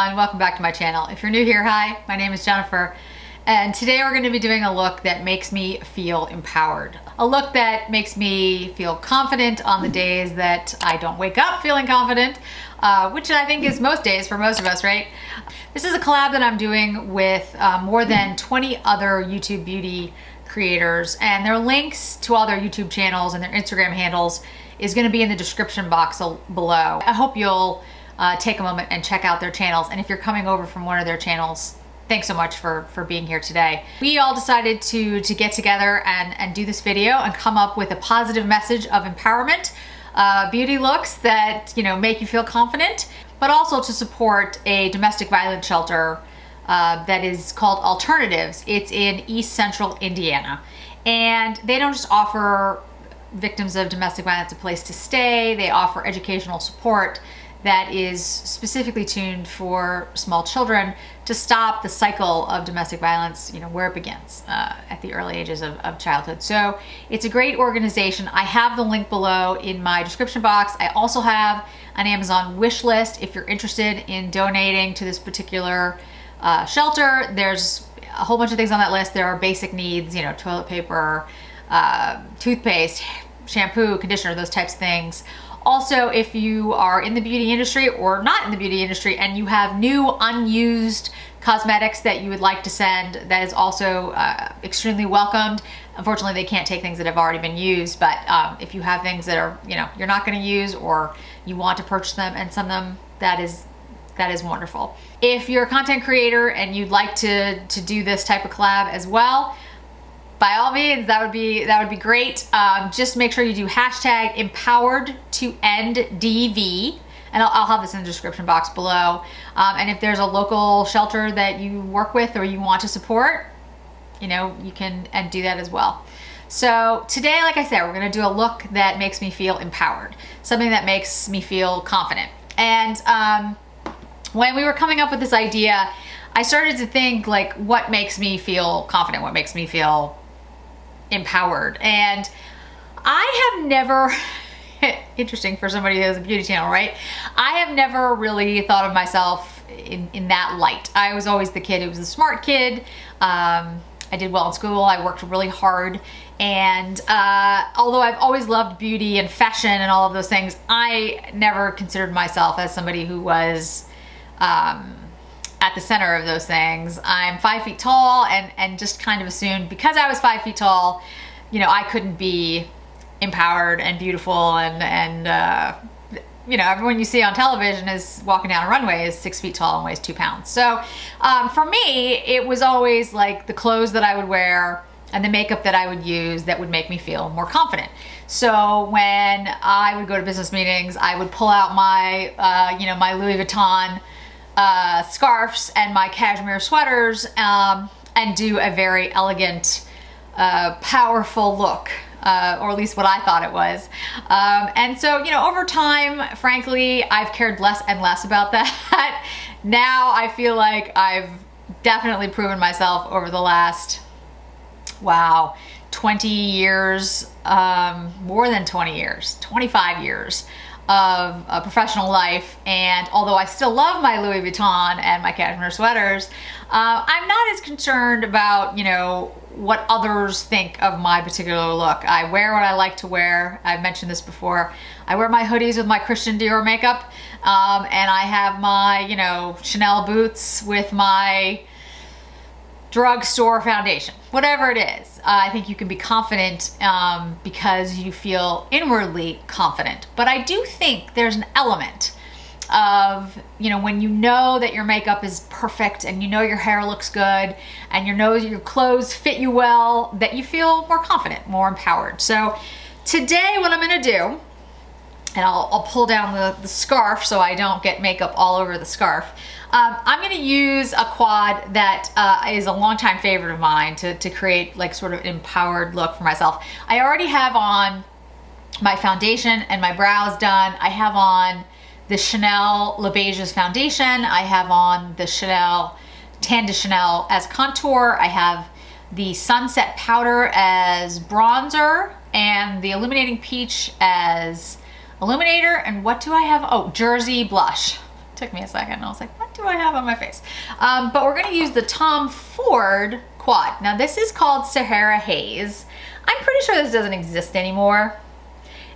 everyone, welcome back to my channel. If you're new here, hi, my name is Jennifer, and today we're going to be doing a look that makes me feel empowered. A look that makes me feel confident on the days that I don't wake up feeling confident, which I think is most days for most of us, right? This is a collab that I'm doing with more than 20 other YouTube beauty creators, and their links to all their YouTube channels and their Instagram handles is going to be in the description box below. I hope you'll take a moment and check out their channels. And if you're coming over from one of their channels, thanks so much for being here today. We all decided to get together and do this video and come up with a positive message of empowerment, beauty looks that, you know, make you feel confident, but also to support a domestic violence shelter that is called Alternatives. It's in East Central Indiana. And they don't just offer victims of domestic violence a place to stay, they offer educational support that is specifically tuned for small children to stop the cycle of domestic violence, you know, where it begins at the early ages of childhood. So it's a great organization. I have the link below in my description box. I also have an Amazon wish list if you're interested in donating to this particular shelter. There's a whole bunch of things on that list. There are basic needs, you know, toilet paper, toothpaste, shampoo, conditioner, those types of things. Also, if you are in the beauty industry or not in the beauty industry and you have new unused cosmetics that you would like to send, that is also extremely welcomed. Unfortunately, they can't take things that have already been used, but if you have things that are, you know, you're not going to use or you want to purchase them and send them, that is wonderful. If you're a content creator and you'd like to do this type of collab as well, by all means, that would be great. Just make sure you do hashtag empowered2endDV, and I'll have this in the description box below. And if there's a local shelter that you work with or you want to support, you know, you can do that as well. So today, like I said, we're gonna do a look that makes me feel empowered, something that makes me feel confident. And when we were coming up with this idea, I started to think, like, what makes me feel confident? What makes me feel empowered? And I have never, interesting for somebody who has a beauty channel, right? I have never really thought of myself in that light. I was always the kid who was a smart kid. I did well in school. I worked really hard. And although I've always loved beauty and fashion and all of those things, I never considered myself as somebody who was at the center of those things. I'm 5 feet tall and just kind of assumed because I was 5 feet tall, you know, I couldn't be empowered and beautiful and you know, everyone you see on television is walking down a runway is 6 feet tall and weighs 2 pounds. So for me, it was always like the clothes that I would wear and the makeup that I would use that would make me feel more confident. So when I would go to business meetings, I would pull out my, you know, my Louis Vuitton scarves and my cashmere sweaters and do a very elegant, powerful look, or at least what I thought it was. And so, you know, over time, frankly, I've cared less and less about that. Now I feel like I've definitely proven myself over the last, wow, 20 years, more than 20 years, 25 years of a professional life. And although I still love my Louis Vuitton and my cashmere sweaters, I'm not as concerned about, you know, what others think of my particular look. I wear what I like to wear. I've mentioned this before. I wear my hoodies with my Christian Dior makeup, and I have my, you know, Chanel boots with my drugstore foundation, whatever it is. I think you can be confident because you feel inwardly confident. But I do think there's an element of, you know, when you know that your makeup is perfect and you know your hair looks good and you know your clothes fit you well, that you feel more confident, more empowered. So today what I'm gonna do, and I'll pull down the scarf so I don't get makeup all over the scarf. I'm gonna use a quad that is a longtime favorite of mine to create like sort of an empowered look for myself. I already have on my foundation and my brows done. I have on the Chanel Le Beige's foundation. I have on the Chanel Tan de Chanel as contour. I have the Sunset Powder as bronzer and the Illuminating Peach as illuminator. And what do I have? Oh, Jersey Blush. Took me a second. I was like, what do I have on my face? But we're gonna use the Tom Ford quad. Now this is called Sahara Haze. I'm pretty sure this doesn't exist anymore.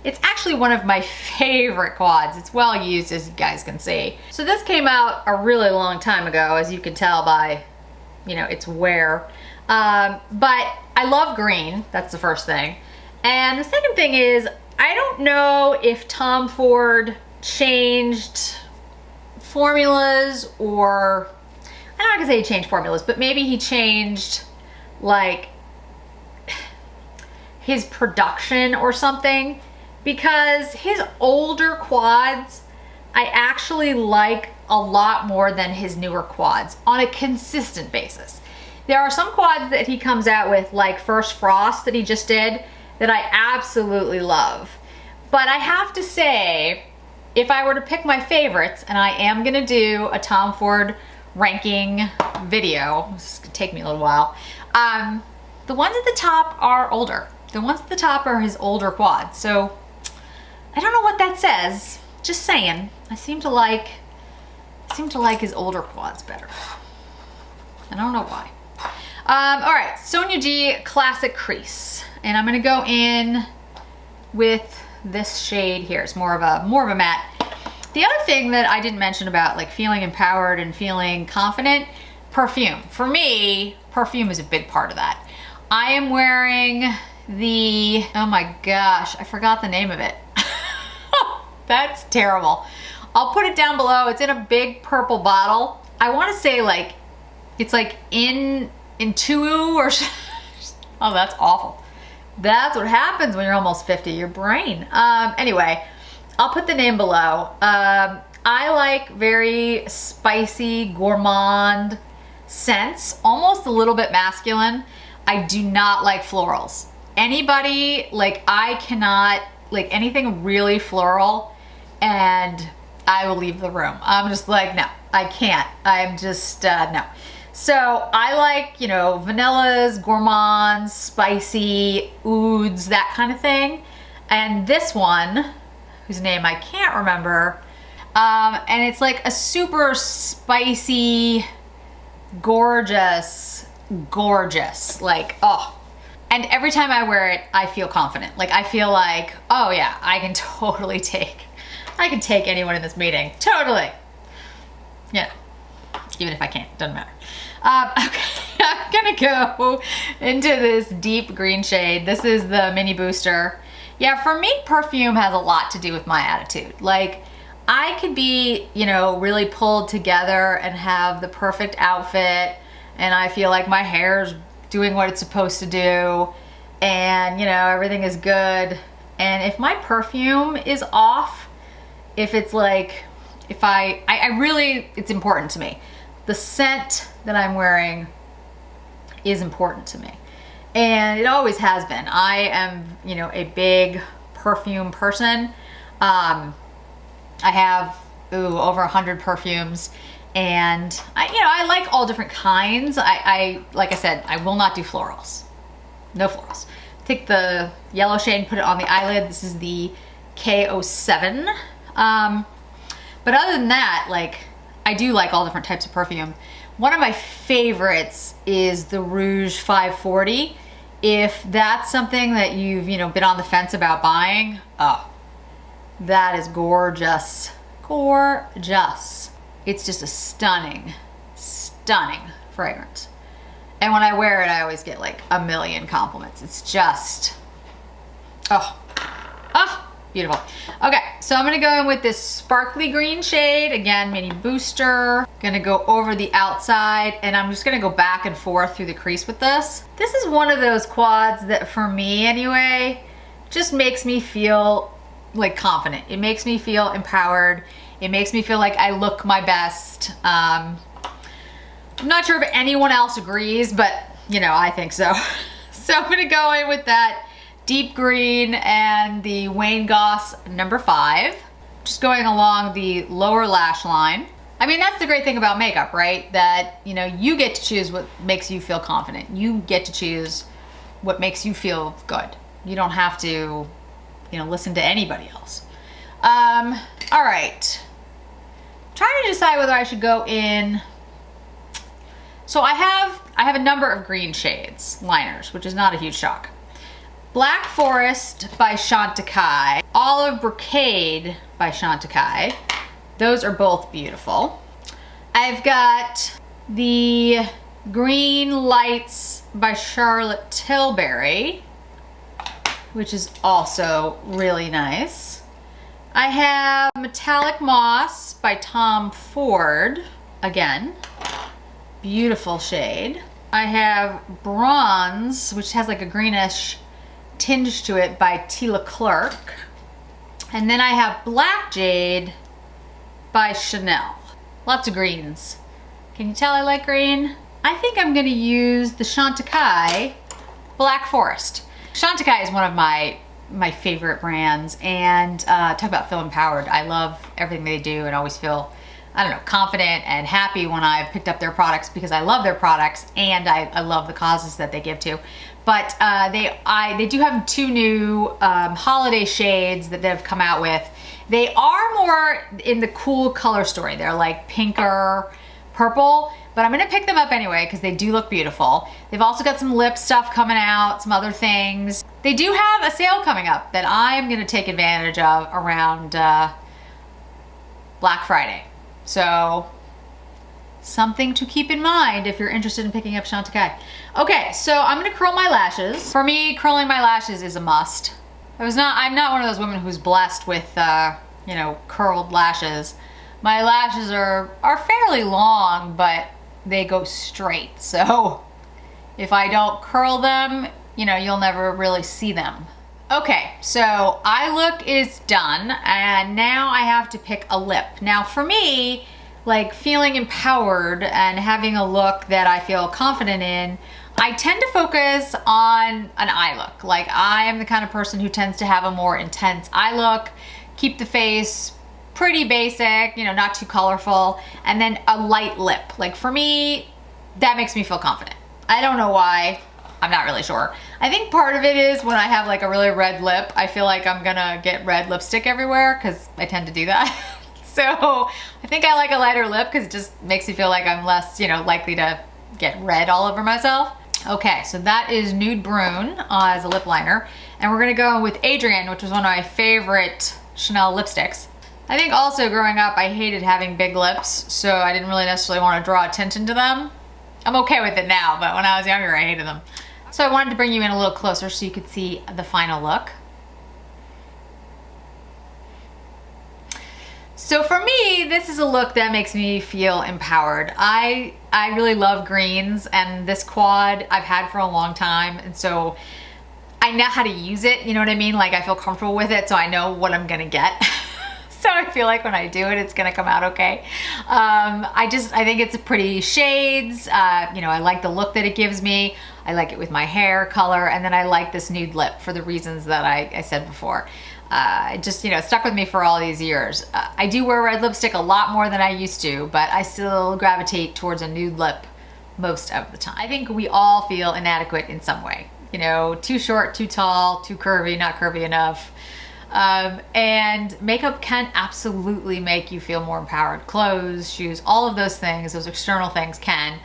It's actually one of my favorite quads. It's well used, as you guys can see. So this came out a really long time ago, as you can tell by, you know, its wear. But I love green, that's the first thing. And the second thing is, I don't know if Tom Ford changed formulas, or I'm not gonna say he changed formulas, but maybe he changed like his production or something, because his older quads I actually like a lot more than his newer quads on a consistent basis. There are some quads that he comes out with, like First Frost that he just did, that I absolutely love. But I have to say, if I were to pick my favorites, and I am gonna do a Tom Ford ranking video, this is gonna take me a little while, the ones at the top are older. The ones at the top are his older quads. So I don't know what that says, just saying. I seem to like his older quads better. I don't know why. All right, Sonia G Classic Crease. And I'm gonna go in with this shade here. It's more of a matte. The other thing that I didn't mention about like feeling empowered and feeling confident, perfume. For me, perfume is a big part of that. I am wearing the, oh my gosh, I forgot the name of it. That's terrible. I'll put it down below. It's in a big purple bottle. I wanna say like, it's like Intuo or, oh, that's awful. That's what happens when you're almost 50, your brain. Anyway, I'll put the name below. I like very spicy, gourmand scents, almost a little bit masculine. I do not like florals. Anybody, like I cannot, like anything really floral, and I will leave the room. I'm just like, no, I can't. I'm just, no. So I like, you know, vanillas, gourmands, spicy, ouds, that kind of thing. And this one, whose name I can't remember, and it's like a super spicy, gorgeous, like, oh. And every time I wear it, I feel confident. Like I feel like, oh yeah, I can take anyone in this meeting, totally. Yeah, even if I can't, doesn't matter. Okay, I'm gonna go into this deep green shade. This is the Mini Booster. Yeah, for me, perfume has a lot to do with my attitude. Like, I could be, you know, really pulled together and have the perfect outfit, and I feel like my hair's doing what it's supposed to do, and, you know, everything is good. And if my perfume is off, if it's like, if I really, it's important to me. The scent that I'm wearing is important to me. And it always has been. I am, you know, a big perfume person. I have, over 100 perfumes. And I like all different kinds. Like I said, I will not do florals. No florals. Take the yellow shade and put it on the eyelid. This is the K07. But other than that, like, I do like all different types of perfume. One of my favorites is the Rouge 540. If that's something that you've, you know, been on the fence about buying, oh, that is gorgeous. Gorgeous. It's just a stunning, stunning fragrance. And when I wear it, I always get like a million compliments. It's just, oh, beautiful. Okay, so I'm gonna go in with this sparkly green shade. Again, Mini Booster. Gonna go over the outside, and I'm just gonna go back and forth through the crease with this. This is one of those quads that, for me anyway, just makes me feel like confident. It makes me feel empowered. It makes me feel like I look my best. I'm not sure if anyone else agrees, but you know, I think so. So I'm gonna go in with that deep green and the Wayne Goss number 5. Just going along the lower lash line. I mean, that's the great thing about makeup, right? That, you know, you get to choose what makes you feel confident. You get to choose what makes you feel good. You don't have to, you know, listen to anybody else. All right. trying to decide whether I should go in. So I have a number of green shades, liners, which is not a huge shock. Black Forest by Chantecaille, Olive Brocade by Chantecaille. Those are both beautiful. I've got the Green Lights by Charlotte Tilbury, which is also really nice. I have Metallic Moss by Tom Ford, again, beautiful shade. I have Bronze, which has like a greenish tinge to it, by Tila Clark. And then I have Black Jade by Chanel. Lots of greens. Can you tell I like green? I think I'm gonna use the Chantecaille Black Forest. Chantecaille is one of my favorite brands, and talk about feel empowered. I love everything they do and always feel, I don't know, confident and happy when I've picked up their products, because I love their products and I love the causes that they give to. But they do have 2 new holiday shades that they've come out with. They are more in the cool color story. They're like pinker, purple, but I'm gonna pick them up anyway because they do look beautiful. They've also got some lip stuff coming out, some other things. They do have a sale coming up that I'm gonna take advantage of around Black Friday. So something to keep in mind if you're interested in picking up Chantecaille. Okay, so I'm gonna curl my lashes. For me, curling my lashes is a must. I'm not one of those women who's blessed with, you know, curled lashes. My lashes are fairly long, but they go straight. So if I don't curl them, you know, you'll never really see them. Okay, so eye look is done, and now I have to pick a lip. Now for me, like feeling empowered and having a look that I feel confident in, I tend to focus on an eye look. Like I am the kind of person who tends to have a more intense eye look, keep the face pretty basic, you know, not too colorful, and then a light lip. Like for me, that makes me feel confident. I don't know why, I'm not really sure. I think part of it is when I have like a really red lip, I feel like I'm gonna get red lipstick everywhere because I tend to do that. So I think I like a lighter lip because it just makes me feel like I'm less, you know, likely to get red all over myself. Okay, so that is Nude Brune as a lip liner. And we're gonna go with Adrian, which was one of my favorite Chanel lipsticks. I think also growing up, I hated having big lips, so I didn't really necessarily want to draw attention to them. I'm okay with it now, but when I was younger, I hated them. So I wanted to bring you in a little closer so you could see the final look. So for me, this is a look that makes me feel empowered. I really love greens, and this quad I've had for a long time, and so I know how to use it, you know what I mean? Like I feel comfortable with it, so I know what I'm gonna get. So I feel like when I do it, it's gonna come out okay. I think it's pretty shades. You know, I like the look that it gives me. I like it with my hair color, and then I like this nude lip for the reasons that I said before. It just, you know, stuck with me for all these years. I do wear red lipstick a lot more than I used to, but I still gravitate towards a nude lip most of the time. I think we all feel inadequate in some way. You know, too short, too tall, too curvy, not curvy enough. And makeup can absolutely make you feel more empowered. Clothes, shoes, all of those things, those external things can.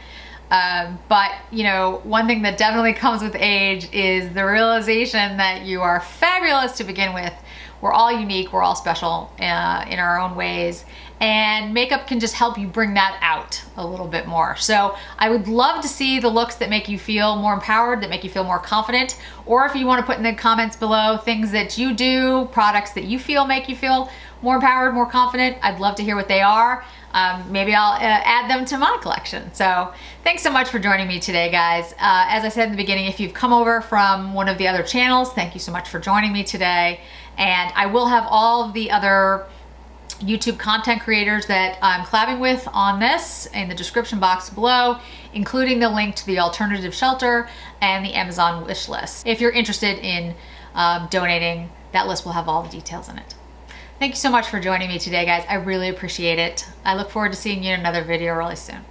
But, you know, one thing that definitely comes with age is the realization that you are fabulous to begin with. We're all unique, we're all special in our own ways, and makeup can just help you bring that out a little bit more. So I would love to see the looks that make you feel more empowered, that make you feel more confident, or if you want to put in the comments below things that you do, products that you feel make you feel more empowered, more confident. I'd love to hear what they are. Maybe I'll add them to my collection. So thanks so much for joining me today, guys. As I said in the beginning, if you've come over from one of the other channels, thank you so much for joining me today. And I will have all of the other YouTube content creators that I'm collabing with on this in the description box below, including the link to the alternative shelter and the Amazon wish list. If you're interested in donating, that list will have all the details in it. Thank you so much for joining me today, guys. I really appreciate it. I look forward to seeing you in another video really soon.